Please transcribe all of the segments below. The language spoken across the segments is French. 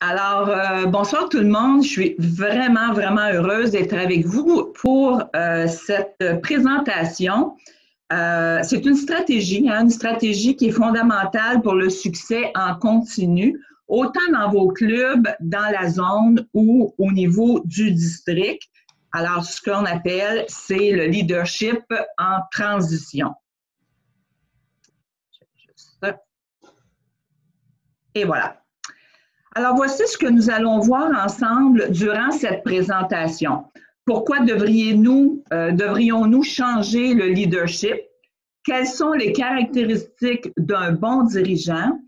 Bonsoir tout le monde. Je suis vraiment, vraiment heureuse d'être avec vous pour cette présentation. C'est une stratégie qui est fondamentale pour le succès en continu, autant dans vos clubs, dans la zone ou au niveau du district. Alors, ce qu'on appelle, c'est le leadership en transition. Et voilà. Alors, voici ce que nous allons voir ensemble durant cette présentation. Pourquoi devrions-nous changer le leadership? Quelles sont les caractéristiques d'un bon dirigeant?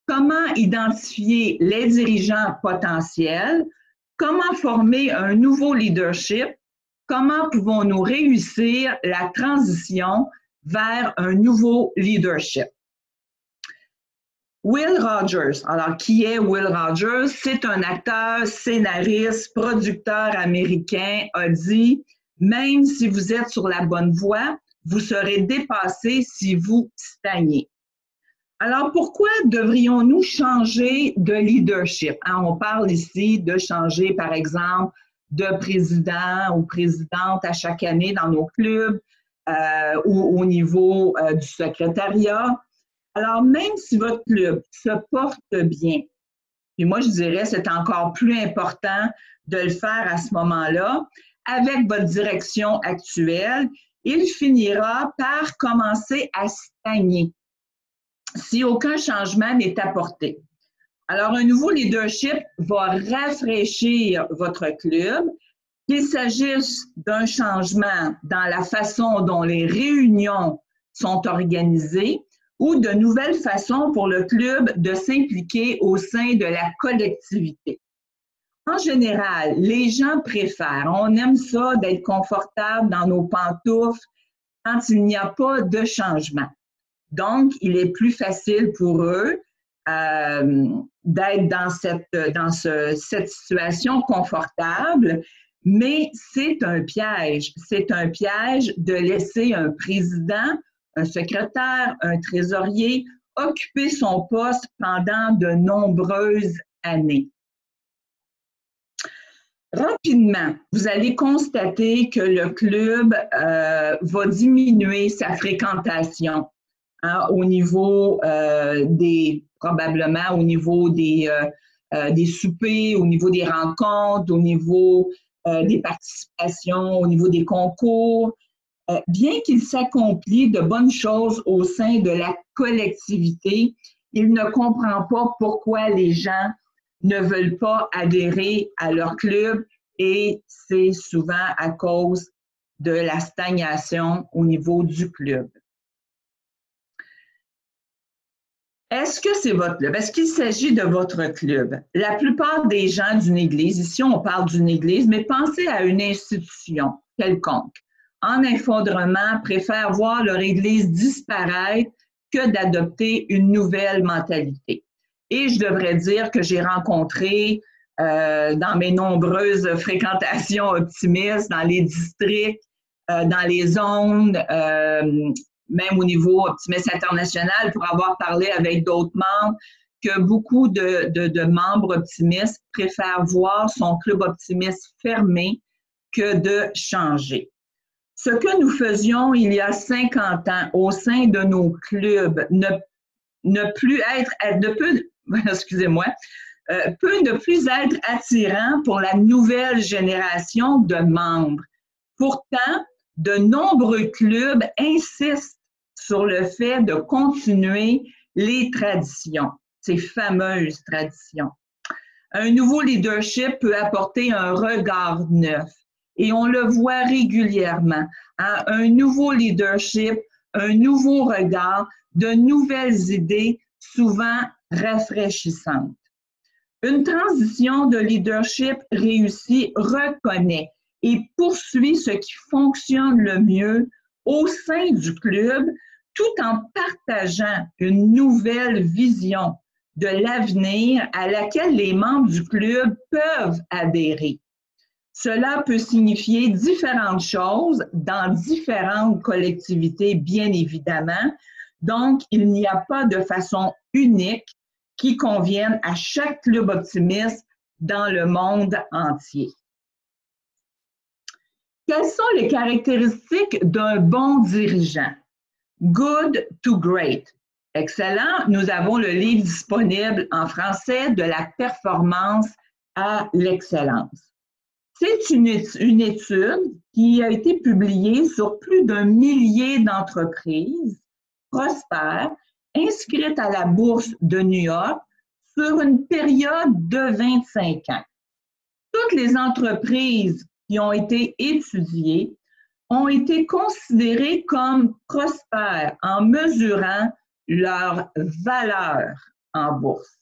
Comment identifier les dirigeants potentiels? Comment former un nouveau leadership? Comment pouvons-nous réussir la transition vers un nouveau leadership? Will Rogers. Alors, qui est Will Rogers? C'est un acteur, scénariste, producteur américain, a dit « Même si vous êtes sur la bonne voie, vous serez dépassé si vous stagnez. » Alors, pourquoi devrions-nous changer de leadership? On parle ici de changer, par exemple, de président ou présidente à chaque année dans nos clubs ou au niveau du secrétariat. Alors, même si votre club se porte bien, puis moi, je dirais c'est encore plus important de le faire à ce moment-là, avec votre direction actuelle, il finira par commencer à stagner si aucun changement n'est apporté. Alors, un nouveau leadership va rafraîchir votre club, qu'il s'agisse d'un changement dans la façon dont les réunions sont organisées, ou de nouvelles façons pour le club de s'impliquer au sein de la collectivité. En général, les gens préfèrent, on aime ça d'être confortable dans nos pantoufles quand il n'y a pas de changement. Donc, il est plus facile pour eux d'être dans cette situation confortable, mais c'est un piège. C'est un piège de laisser un président, un secrétaire, un trésorier, occuper son poste pendant de nombreuses années. Rapidement, vous allez constater que le club va diminuer sa fréquentation au niveau probablement au niveau des soupers, au niveau des rencontres, au niveau des participations, au niveau des concours. Bien qu'il s'accomplisse de bonnes choses au sein de la collectivité, il ne comprend pas pourquoi les gens ne veulent pas adhérer à leur club et c'est souvent à cause de la stagnation au niveau du club. Est-ce que c'est votre club? Est-ce qu'il s'agit de votre club? La plupart des gens d'une église, ici on parle d'une église, mais pensez à une institution quelconque. En effondrement, préfèrent voir leur Église disparaître que d'adopter une nouvelle mentalité. Et je devrais dire que j'ai rencontré dans mes nombreuses fréquentations optimistes, dans les districts, dans les zones, même au niveau optimiste international, pour avoir parlé avec d'autres membres, que beaucoup de membres optimistes préfèrent voir son club optimiste fermé que de changer. Ce que nous faisions il y a 50 ans au sein de nos clubs peut ne plus être attirant pour la nouvelle génération de membres. Pourtant, de nombreux clubs insistent sur le fait de continuer les traditions, ces fameuses traditions. Un nouveau leadership peut apporter un regard neuf. Et on le voit régulièrement, un nouveau leadership, un nouveau regard, de nouvelles idées, souvent rafraîchissantes. Une transition de leadership réussie reconnaît et poursuit ce qui fonctionne le mieux au sein du club, tout en partageant une nouvelle vision de l'avenir à laquelle les membres du club peuvent adhérer. Cela peut signifier différentes choses dans différentes collectivités, bien évidemment. Donc, il n'y a pas de façon unique qui conviennent à chaque club optimiste dans le monde entier. Quelles sont les caractéristiques d'un bon dirigeant? Good to great. Excellent. Nous avons le livre disponible en français de la performance à l'excellence. C'est une étude qui a été publiée sur plus d'1 millier d'entreprises prospères inscrites à la bourse de New York sur une période de 25 ans. Toutes les entreprises qui ont été étudiées ont été considérées comme prospères en mesurant leur valeur en bourse.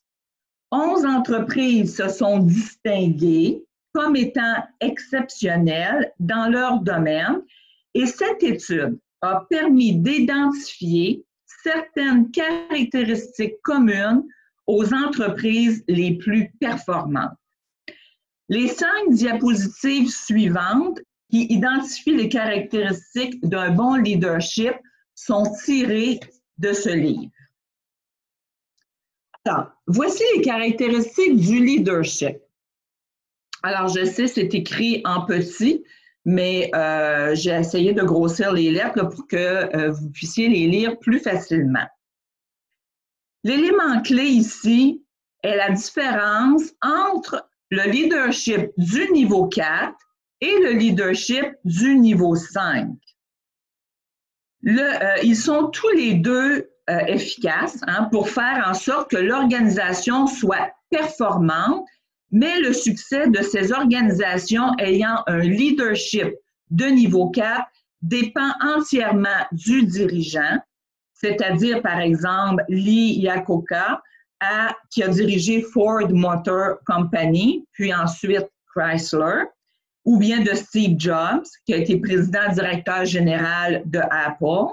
11 entreprises se sont distinguées comme étant exceptionnelles dans leur domaine et cette étude a permis d'identifier certaines caractéristiques communes aux entreprises les plus performantes. Les 5 diapositives suivantes qui identifient les caractéristiques d'un bon leadership sont tirées de ce livre. Alors, voici les caractéristiques du leadership. Alors, je sais, c'est écrit en petit, mais j'ai essayé de grossir les lettres là, pour que vous puissiez les lire plus facilement. L'élément clé ici est la différence entre le leadership du niveau 4 et le leadership du niveau 5. Ils sont tous les deux efficaces pour faire en sorte que l'organisation soit performante, mais le succès de ces organisations ayant un leadership de niveau 4 dépend entièrement du dirigeant, c'est-à-dire par exemple Lee Iacocca, qui a dirigé Ford Motor Company, puis ensuite Chrysler, ou bien de Steve Jobs, qui a été président directeur général de Apple,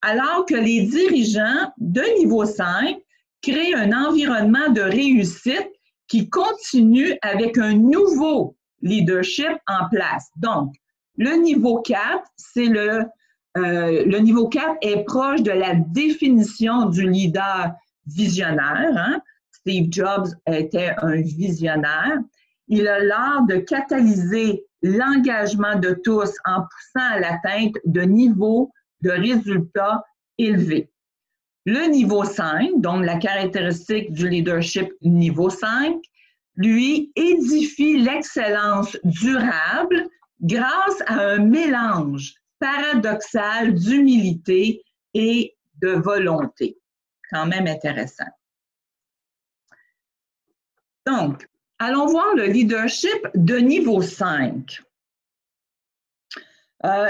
alors que les dirigeants de niveau 5 créent un environnement de réussite qui continue avec un nouveau leadership en place. Donc, le niveau 4, c'est le niveau 4 est proche de la définition du leader visionnaire. Steve Jobs était un visionnaire. Il a l'art de catalyser l'engagement de tous en poussant à l'atteinte de niveaux de résultats élevés. Le niveau 5, donc la caractéristique du leadership niveau 5, lui édifie l'excellence durable grâce à un mélange paradoxal d'humilité et de volonté. Quand même intéressant. Donc, allons voir le leadership de niveau 5.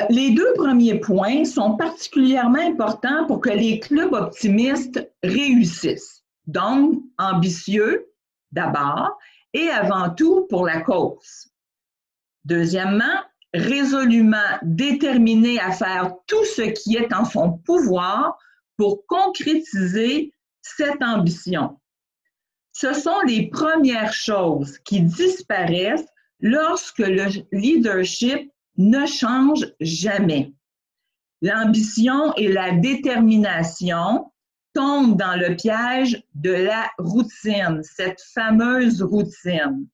Les 2 premiers points sont particulièrement importants pour que les clubs optimistes réussissent. Donc, ambitieux d'abord et avant tout pour la cause. Deuxièmement, résolument déterminé à faire tout ce qui est en son pouvoir pour concrétiser cette ambition. Ce sont les premières choses qui disparaissent lorsque le leadership ne change jamais. L'ambition et la détermination tombent dans le piège de la routine, cette fameuse routine.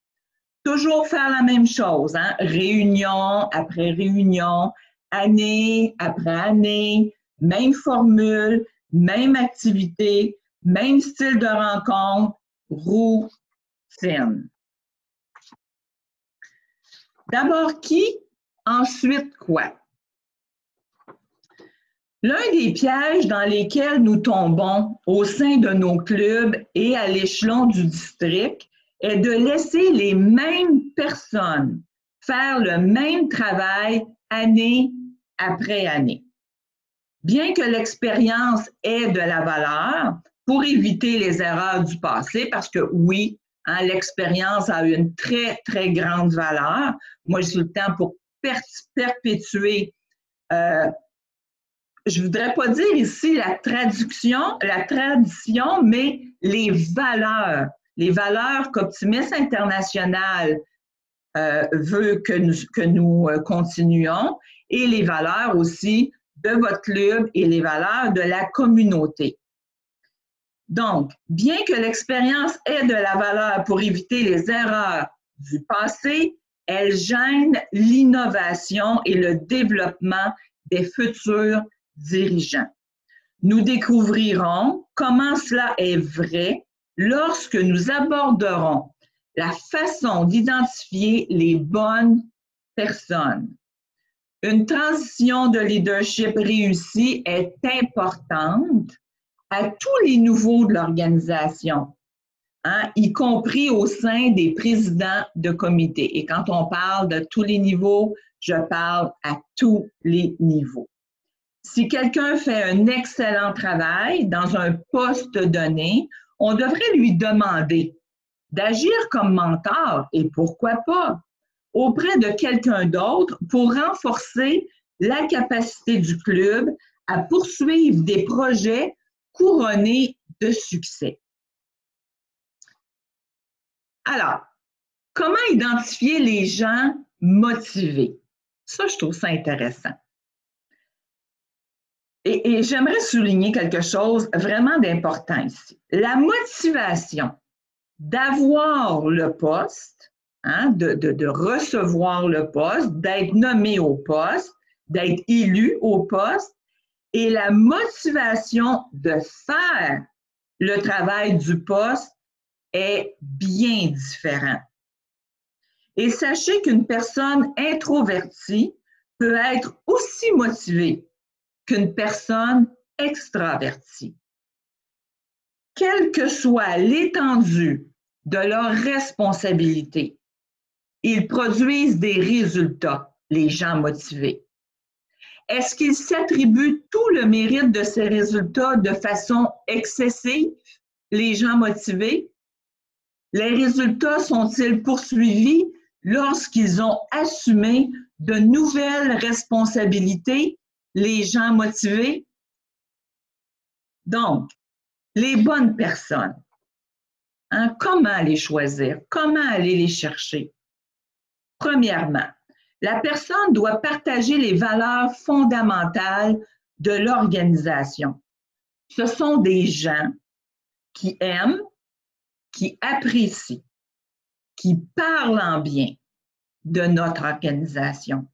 Toujours faire la même chose, réunion après réunion, année après année, même formule, même activité, même style de rencontre, routine. D'abord qui, ensuite quoi? L'un des pièges dans lesquels nous tombons au sein de nos clubs et à l'échelon du district est de laisser les mêmes personnes faire le même travail année après année. Bien que l'expérience ait de la valeur pour éviter les erreurs du passé, parce que oui, l'expérience a une très, très grande valeur. Moi, j'ai le temps pour perpétuer, je ne voudrais pas dire ici la tradition, mais les valeurs qu'Optimisme International veut que nous continuions et les valeurs aussi de votre club et les valeurs de la communauté. Donc, bien que l'expérience ait de la valeur pour éviter les erreurs du passé, elle gêne l'innovation et le développement des futurs dirigeants. Nous découvrirons comment cela est vrai lorsque nous aborderons la façon d'identifier les bonnes personnes. Une transition de leadership réussie est importante à tous les niveaux de l'organisation, y compris au sein des présidents de comité. Et quand on parle de tous les niveaux, je parle à tous les niveaux. Si quelqu'un fait un excellent travail dans un poste donné, on devrait lui demander d'agir comme mentor, et pourquoi pas, auprès de quelqu'un d'autre pour renforcer la capacité du club à poursuivre des projets couronnés de succès. Alors, comment identifier les gens motivés? Ça, je trouve ça intéressant. Et j'aimerais souligner quelque chose vraiment d'important ici. La motivation d'avoir le poste, de recevoir le poste, d'être nommé au poste, d'être élu au poste, et la motivation de faire le travail du poste est bien différent. Et sachez qu'une personne introvertie peut être aussi motivée qu'une personne extravertie. Quelle que soit l'étendue de leurs responsabilités, ils produisent des résultats, les gens motivés. Est-ce qu'ils s'attribuent tout le mérite de ces résultats de façon excessive, les gens motivés? Les résultats sont-ils poursuivis lorsqu'ils ont assumé de nouvelles responsabilités, les gens motivés? Donc, les bonnes personnes, comment les choisir? Comment aller les chercher? Premièrement, la personne doit partager les valeurs fondamentales de l'organisation. Ce sont des gens qui aiment, qui apprécient, qui parlent en bien de notre organisation.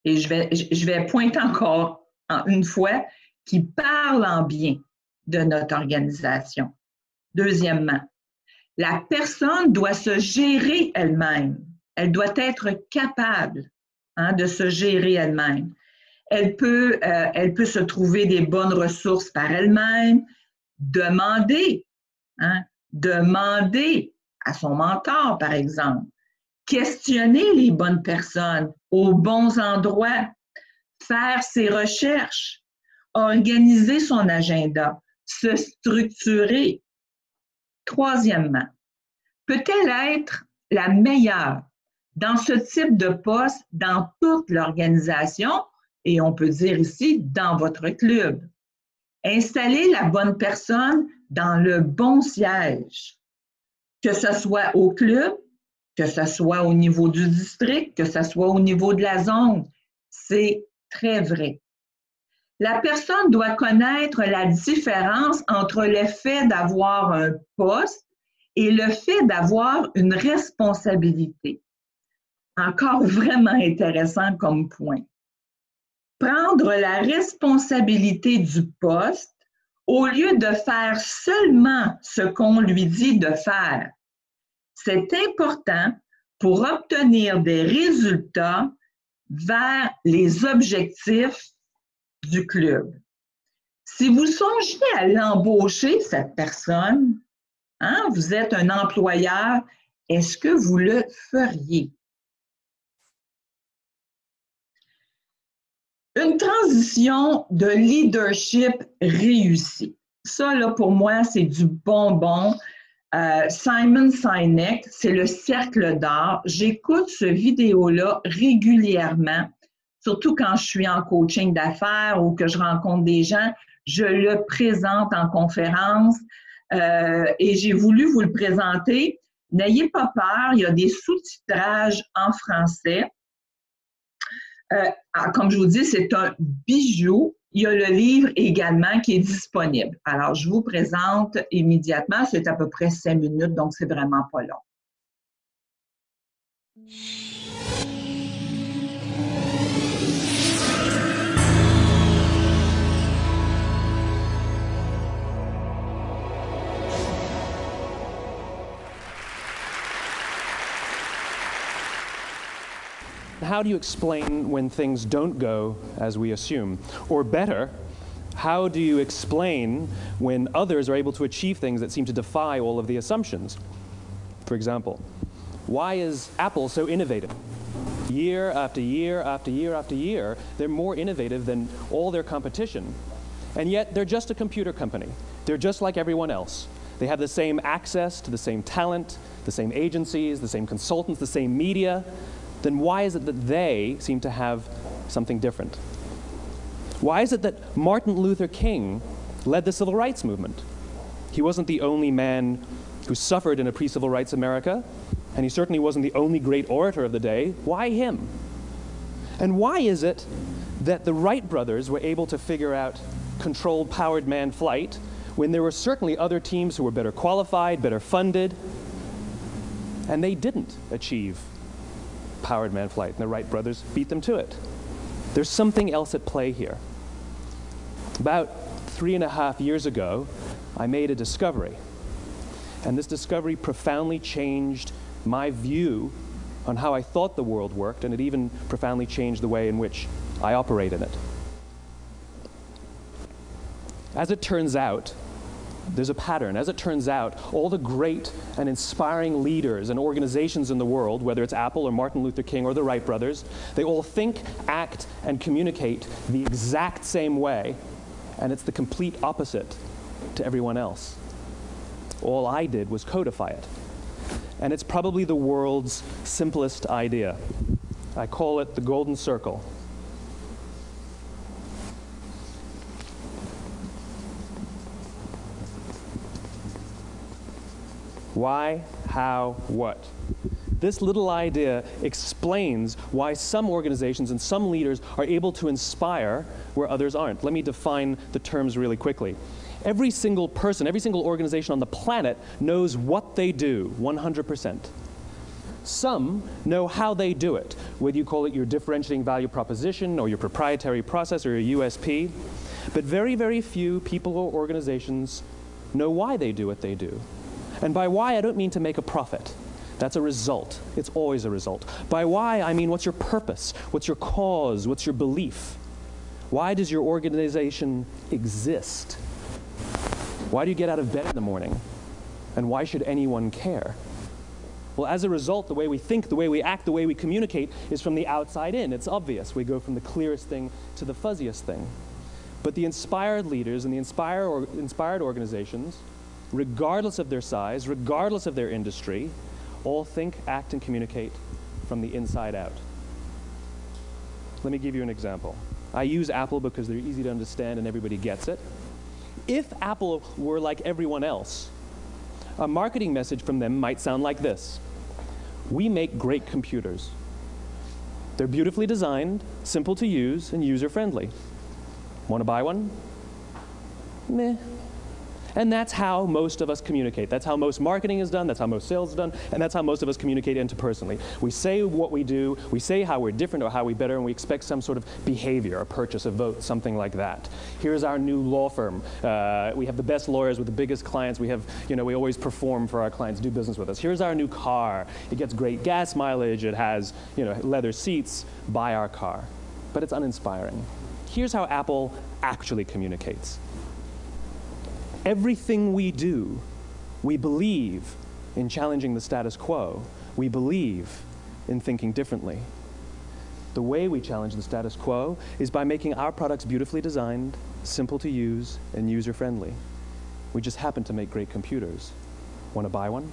Et je vais pointer encore une fois, qui parlent en bien de notre organisation. Deuxièmement, la personne doit se gérer elle-même. Elle doit être capable de se gérer elle-même. Elle peut se trouver des bonnes ressources par elle-même, demander à son mentor, par exemple, questionner les bonnes personnes aux bons endroits, faire ses recherches, organiser son agenda, se structurer. Troisièmement, peut-elle être la meilleure dans ce type de poste dans toute l'organisation, et on peut dire ici, dans votre club? Installer la bonne personne dans le bon siège, que ce soit au club, que ce soit au niveau du district, que ce soit au niveau de la zone. C'est très vrai. La personne doit connaître la différence entre le fait d'avoir un poste et le fait d'avoir une responsabilité. Encore vraiment intéressant comme point. Prendre la responsabilité du poste au lieu de faire seulement ce qu'on lui dit de faire. C'est important pour obtenir des résultats vers les objectifs du club. Si vous songez à l'embaucher, cette personne, vous êtes un employeur, est-ce que vous le feriez? Une transition de leadership réussie. Ça, là, pour moi, c'est du bonbon. Simon Sinek, c'est le cercle d'or. J'écoute ce vidéo-là régulièrement, surtout quand je suis en coaching d'affaires ou que je rencontre des gens. Je le présente en conférence et j'ai voulu vous le présenter. N'ayez pas peur, il y a des sous-titrages en français. Comme je vous dis, c'est un bijou. il y a le livre également qui est disponible. Alors, je vous présente immédiatement. C'est à peu près 5 minutes, donc c'est vraiment pas long. How do you explain when things don't go as we assume? Or better, how do you explain when others are able to achieve things that seem to defy all of the assumptions? For example, why is Apple so innovative? Year after year after year after year, they're more innovative than all their competition. And yet, they're just a computer company. They're just like everyone else. They have the same access to the same talent, the same agencies, the same consultants, the same media. Then why is it that they seem to have something different? Why is it that Martin Luther King led the civil rights movement? He wasn't the only man who suffered in a pre-civil rights America, and he certainly wasn't the only great orator of the day. Why him? And why is it that the Wright brothers were able to figure out controlled powered manned flight when there were certainly other teams who were better qualified, better funded, and they didn't achieve powered manned flight, and the Wright brothers beat them to it? There's something else at play here. About 3.5 years ago, I made a discovery, and this discovery profoundly changed my view on how I thought the world worked, and it even profoundly changed the way in which I operate in it. As it turns out, there's a pattern. As it turns out, all the great and inspiring leaders and organizations in the world, whether it's Apple or Martin Luther King or the Wright brothers, they all think, act, and communicate the exact same way, and it's the complete opposite to everyone else. All I did was codify it. And it's probably the world's simplest idea. I call it the golden circle. Why, how, what? This little idea explains why some organizations and some leaders are able to inspire where others aren't. Let me define the terms really quickly. Every single person, every single organization on the planet knows what they do, 100%. Some know how they do it, whether you call it your differentiating value proposition or your proprietary process or your USP. But very, very few people or organizations know why they do what they do. And by why, I don't mean to make a profit. That's a result. It's always a result. By why, I mean what's your purpose? What's your cause? What's your belief? Why does your organization exist? Why do you get out of bed in the morning? And why should anyone care? Well, as a result, the way we think, the way we act, the way we communicate is from the outside in. It's obvious. We go from the clearest thing to the fuzziest thing. But the inspired leaders and the inspired organizations, regardless of their size, regardless of their industry, all think, act, and communicate from the inside out. Let me give you an example. I use Apple because they're easy to understand and everybody gets it. If Apple were like everyone else, a marketing message from them might sound like this. We make great computers. They're beautifully designed, simple to use, and user-friendly. Want to buy one? Meh. And that's how most of us communicate. That's how most marketing is done, that's how most sales is done, and that's how most of us communicate interpersonally. We say what we do, we say how we're different or how we're better, and we expect some sort of behavior, a purchase, a vote, something like that. Here's our new law firm. We have the best lawyers with the biggest clients. We have, we always perform for our clients, do business with us. Here's our new car. It gets great gas mileage. It has, leather seats. Buy our car. But it's uninspiring. Here's how Apple actually communicates. Everything we do, we believe in challenging the status quo. We believe in thinking differently. The way we challenge the status quo is by making our products beautifully designed, simple to use, and user-friendly. We just happen to make great computers. Want to buy one?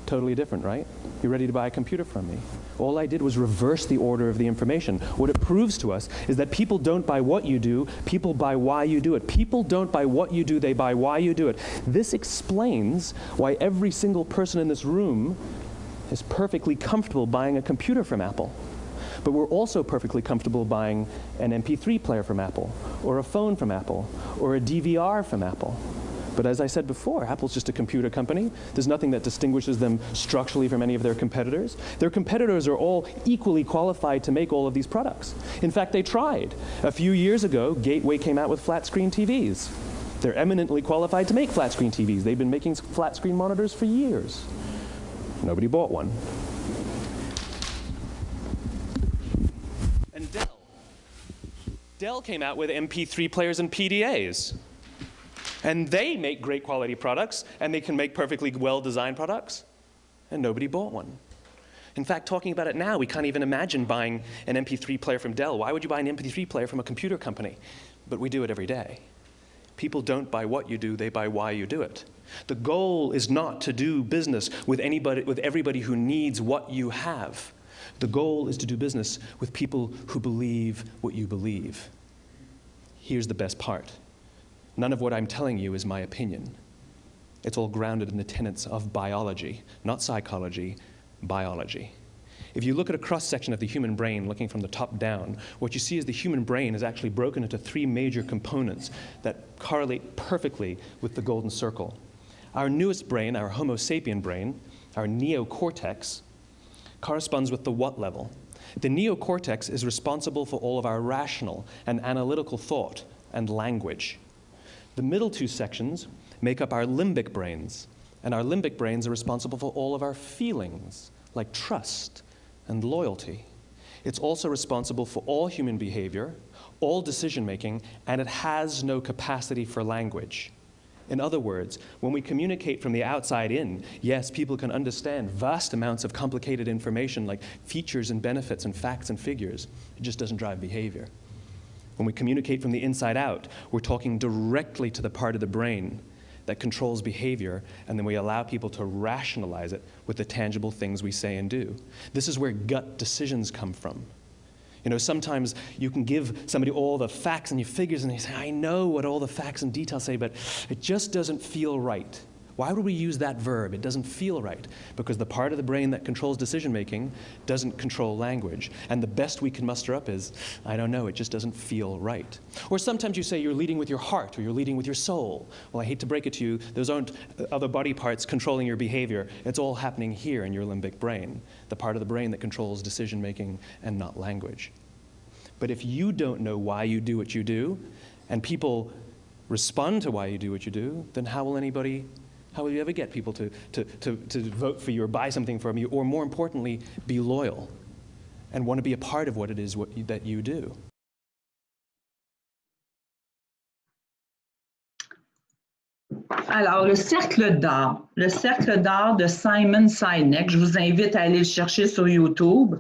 Totally different, right? You're ready to buy a computer from me. All I did was reverse the order of the information. What it proves to us is that people don't buy what you do, people buy why you do it. People don't buy what you do, they buy why you do it. This explains why every single person in this room is perfectly comfortable buying a computer from Apple. but we're also perfectly comfortable buying an MP3 player from Apple, or a phone from Apple, or a DVR from Apple. But as I said before, Apple's just a computer company. There's nothing that distinguishes them structurally from any of their competitors. Their competitors are all equally qualified to make all of these products. In fact, they tried. A few years ago, Gateway came out with flat screen TVs. They're eminently qualified to make flat screen TVs. They've been making flat screen monitors for years. Nobody bought one. And Dell came out with MP3 players and PDAs. And they make great quality products, and they can make perfectly well-designed products, and nobody bought one. In fact, talking about it now, we can't even imagine buying an MP3 player from Dell. Why would you buy an MP3 player from a computer company? But we do it every day. People don't buy what you do, they buy why you do it. The goal is not to do business with everybody who needs what you have. The goal is to do business with people who believe what you believe. Here's the best part. None of what I'm telling you is my opinion. It's all grounded in the tenets of biology, not psychology, biology. If you look at a cross-section of the human brain, looking from the top down, what you see is the human brain is actually broken into three major components that correlate perfectly with the golden circle. Our newest brain, our Homo sapien brain, our neocortex, corresponds with the what level. The neocortex is responsible for all of our rational and analytical thought and language. The middle two sections make up our limbic brains, and our limbic brains are responsible for all of our feelings, like trust and loyalty. It's also responsible for all human behavior, all decision-making, and it has no capacity for language. In other words, when we communicate from the outside in, yes, people can understand vast amounts of complicated information like features and benefits and facts and figures. It just doesn't drive behavior. When we communicate from the inside out, we're talking directly to the part of the brain that controls behavior, and then we allow people to rationalize it with the tangible things we say and do. This is where gut decisions come from. You know, sometimes you can give somebody all the facts and your figures, and they say, I know what all the facts and details say, but it just doesn't feel right. Why would we use that verb? It doesn't feel right, because the part of the brain that controls decision-making doesn't control language. And the best we can muster up is, I don't know, it just doesn't feel right. Or sometimes you say you're leading with your heart, or you're leading with your soul. Well, I hate to break it to you, those aren't other body parts controlling your behavior. It's all happening here in your limbic brain, the part of the brain that controls decision-making and not language. But if you don't know why you do what you do, and people respond to why you do what you do, then how will you ever get people to vote for you or buy something from you, or more importantly, be loyal and want to be a part of what it is that you do? Alors, le cercle d'or de Simon Sinek, je vous invite à aller le chercher sur YouTube.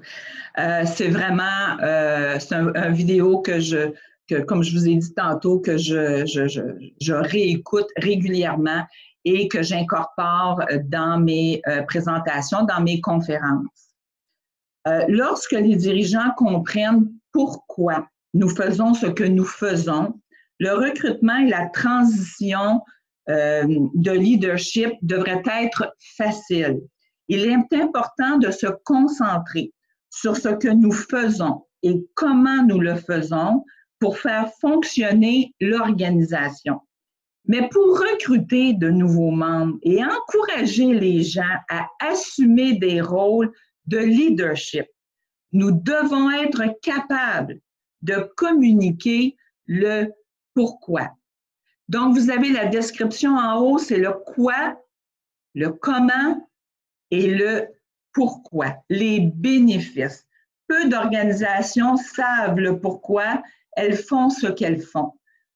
C'est vraiment un vidéo que, comme je vous ai dit tantôt, que je réécoute régulièrement et que j'incorpore dans mes présentations, dans mes conférences. Lorsque les dirigeants comprennent pourquoi nous faisons ce que nous faisons, le recrutement et la transition de leadership devrait être facile. Il est important de se concentrer sur ce que nous faisons et comment nous le faisons pour faire fonctionner l'organisation. Mais pour recruter de nouveaux membres et encourager les gens à assumer des rôles de leadership, nous devons être capables de communiquer le pourquoi. Donc, vous avez la description en haut, c'est le quoi, le comment et le pourquoi, les bénéfices. Peu d'organisations savent le pourquoi, elles font ce qu'elles font.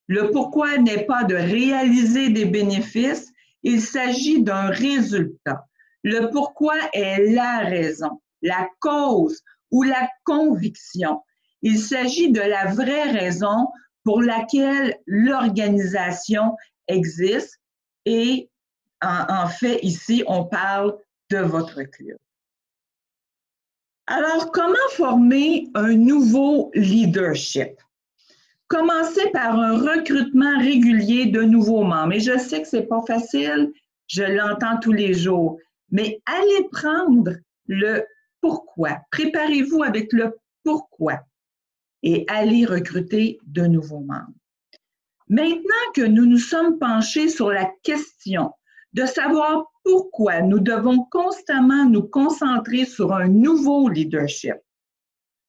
Le pourquoi n'est pas de réaliser des bénéfices, il s'agit d'un résultat. Le pourquoi est la raison, la cause ou la conviction. Il s'agit de la vraie raison pour laquelle l'organisation existe et en fait, ici, on parle de votre club. Alors, comment former un nouveau leadership? Commencez par un recrutement régulier de nouveaux membres. Et je sais que ce n'est pas facile, je l'entends tous les jours, mais allez prendre le pourquoi. Préparez-vous avec le pourquoi et aller recruter de nouveaux membres. Maintenant que nous nous sommes penchés sur la question de savoir pourquoi nous devons constamment nous concentrer sur un nouveau leadership,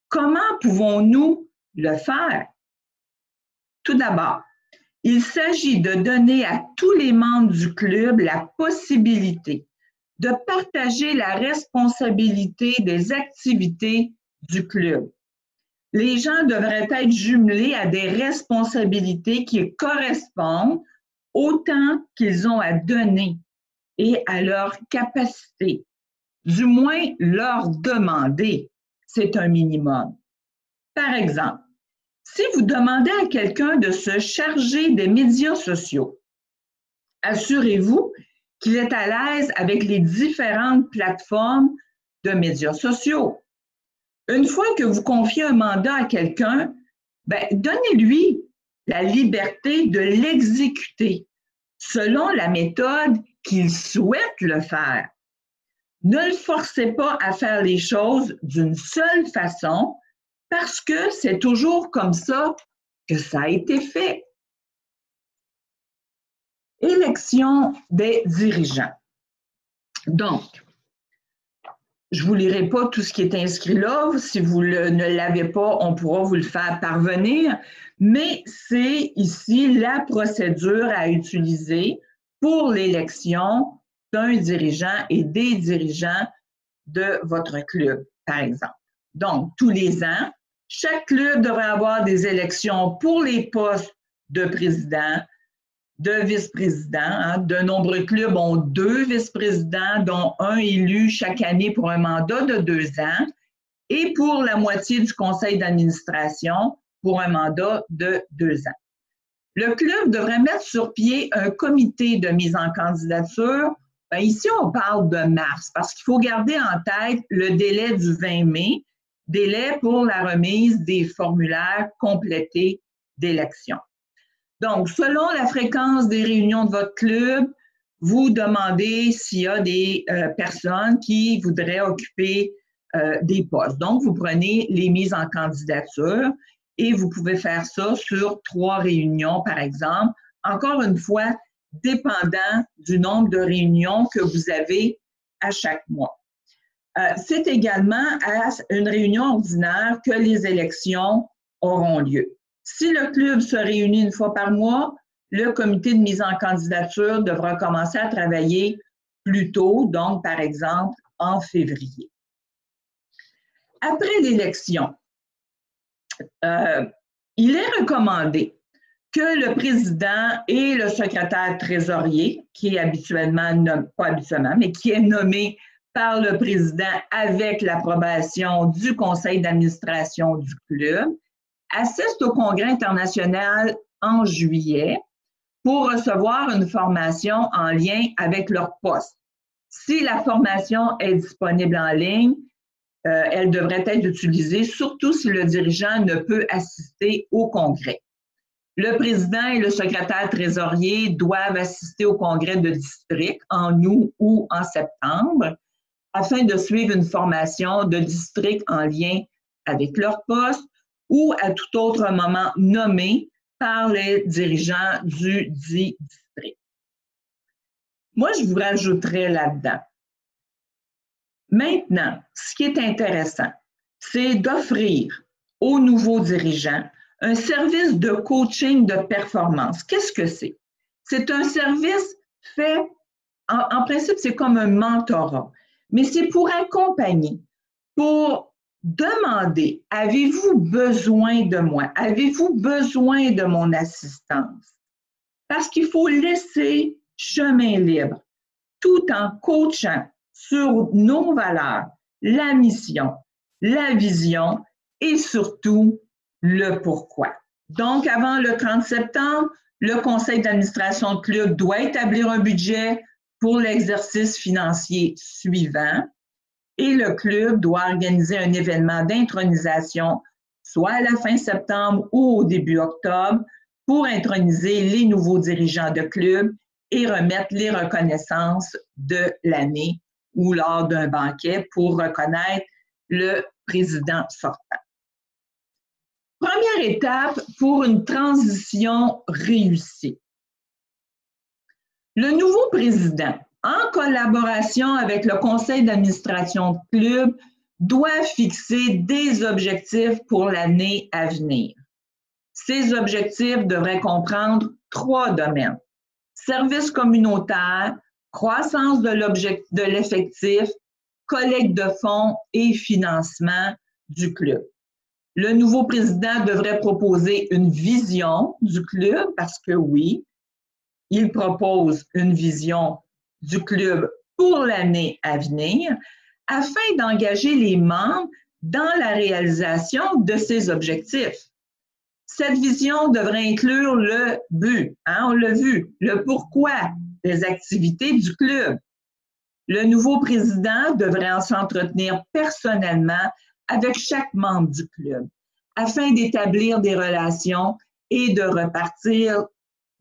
comment pouvons-nous le faire? Tout d'abord, il s'agit de donner à tous les membres du club la possibilité de partager la responsabilité des activités du club. Les gens devraient être jumelés à des responsabilités qui correspondent autant qu'ils ont à donner et à leur capacité. Du moins, leur demander, c'est un minimum. Par exemple, si vous demandez à quelqu'un de se charger des médias sociaux, assurez-vous qu'il est à l'aise avec les différentes plateformes de médias sociaux. Une fois que vous confiez un mandat à quelqu'un, donnez-lui la liberté de l'exécuter selon la méthode qu'il souhaite le faire. Ne le forcez pas à faire les choses d'une seule façon parce que c'est toujours comme ça que ça a été fait. Élection des dirigeants. Donc, je ne vous lirai pas tout ce qui est inscrit là. Si vous ne l'avez pas, on pourra vous le faire parvenir. Mais c'est ici la procédure à utiliser pour l'élection d'un dirigeant et des dirigeants de votre club, par exemple. Donc, tous les ans, chaque club devrait avoir des élections pour les postes de président, de vice-président. De nombreux clubs ont 2 vice-présidents, dont un élu chaque année pour un mandat de 2 ans, et pour la moitié du conseil d'administration pour un mandat de 2 ans. Le club devrait mettre sur pied un comité de mise en candidature. Ici, on parle de mars, parce qu'il faut garder en tête le délai du 20 mai, délai pour la remise des formulaires complétés d'élection. Donc, selon la fréquence des réunions de votre club, vous demandez s'il y a des personnes qui voudraient occuper des postes. Donc, vous prenez les mises en candidature et vous pouvez faire ça sur 3 réunions, par exemple. Encore une fois, dépendant du nombre de réunions que vous avez à chaque mois. C'est également à une réunion ordinaire que les élections auront lieu. Si le club se réunit une fois par mois, le comité de mise en candidature devra commencer à travailler plus tôt, donc par exemple en février. Après l'élection, il est recommandé que le président et le secrétaire trésorier, qui est habituellement, pas habituellement, mais qui est nommé par le président avec l'approbation du conseil d'administration du club, assistent au congrès international en juillet pour recevoir une formation en lien avec leur poste. Si la formation est disponible en ligne, elle devrait être utilisée, surtout si le dirigeant ne peut assister au congrès. Le président et le secrétaire trésorier doivent assister au congrès de district en août ou en septembre afin de suivre une formation de district en lien avec leur poste ou à tout autre moment nommé par les dirigeants du dit district. Moi, je vous rajouterais là-dedans. Maintenant, ce qui est intéressant, c'est d'offrir aux nouveaux dirigeants un service de coaching de performance. Qu'est-ce que c'est? C'est un service fait, en principe, c'est comme un mentorat, mais c'est pour accompagner, pour demander, avez-vous besoin de moi? Avez-vous besoin de mon assistance? Parce qu'il faut laisser chemin libre, tout en coachant sur nos valeurs, la mission, la vision et surtout le pourquoi. Donc, avant le 30 septembre, le conseil d'administration de club doit établir un budget pour l'exercice financier suivant et le club doit organiser un événement d'intronisation, soit à la fin septembre ou au début octobre, pour introniser les nouveaux dirigeants de club et remettre les reconnaissances de l'année ou lors d'un banquet pour reconnaître le président sortant. Première étape pour une transition réussie. Le nouveau président, en collaboration avec le conseil d'administration du club, doit fixer des objectifs pour l'année à venir. Ces objectifs devraient comprendre 3 domaines: services communautaires, croissance de l'effectif, collecte de fonds et financement du club. Le nouveau président devrait proposer une vision du club parce que oui, il propose une vision du club pour l'année à venir afin d'engager les membres dans la réalisation de ces objectifs. Cette vision devrait inclure le but, on l'a vu, le pourquoi des activités du club. Le nouveau président devrait s'entretenir personnellement avec chaque membre du club afin d'établir des relations et de répartir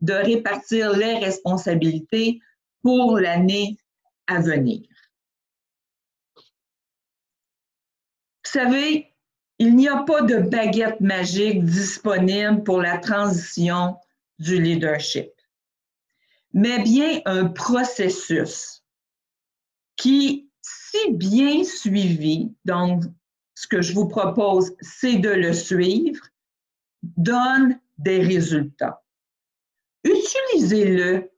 les responsabilités pour l'année à venir. Vous savez, il n'y a pas de baguette magique disponible pour la transition du leadership, mais bien un processus qui, si bien suivi, donc ce que je vous propose, c'est de le suivre, donne des résultats. Utilisez-le,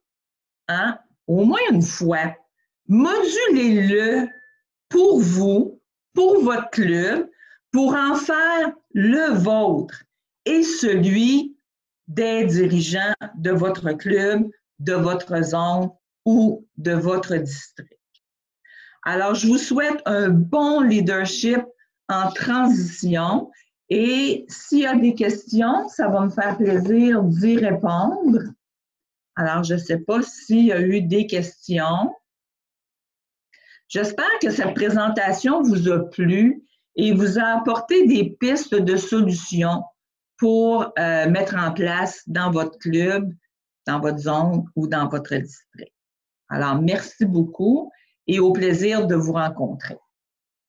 au moins une fois. Modulez-le pour vous, pour votre club, pour en faire le vôtre et celui des dirigeants de votre club, de votre zone ou de votre district. Alors, je vous souhaite un bon leadership en transition et s'il y a des questions, ça va me faire plaisir d'y répondre. Alors, je ne sais pas s'il y a eu des questions. J'espère que cette présentation vous a plu et vous a apporté des pistes de solutions pour mettre en place dans votre club, dans votre zone ou dans votre district. Alors, merci beaucoup et au plaisir de vous rencontrer.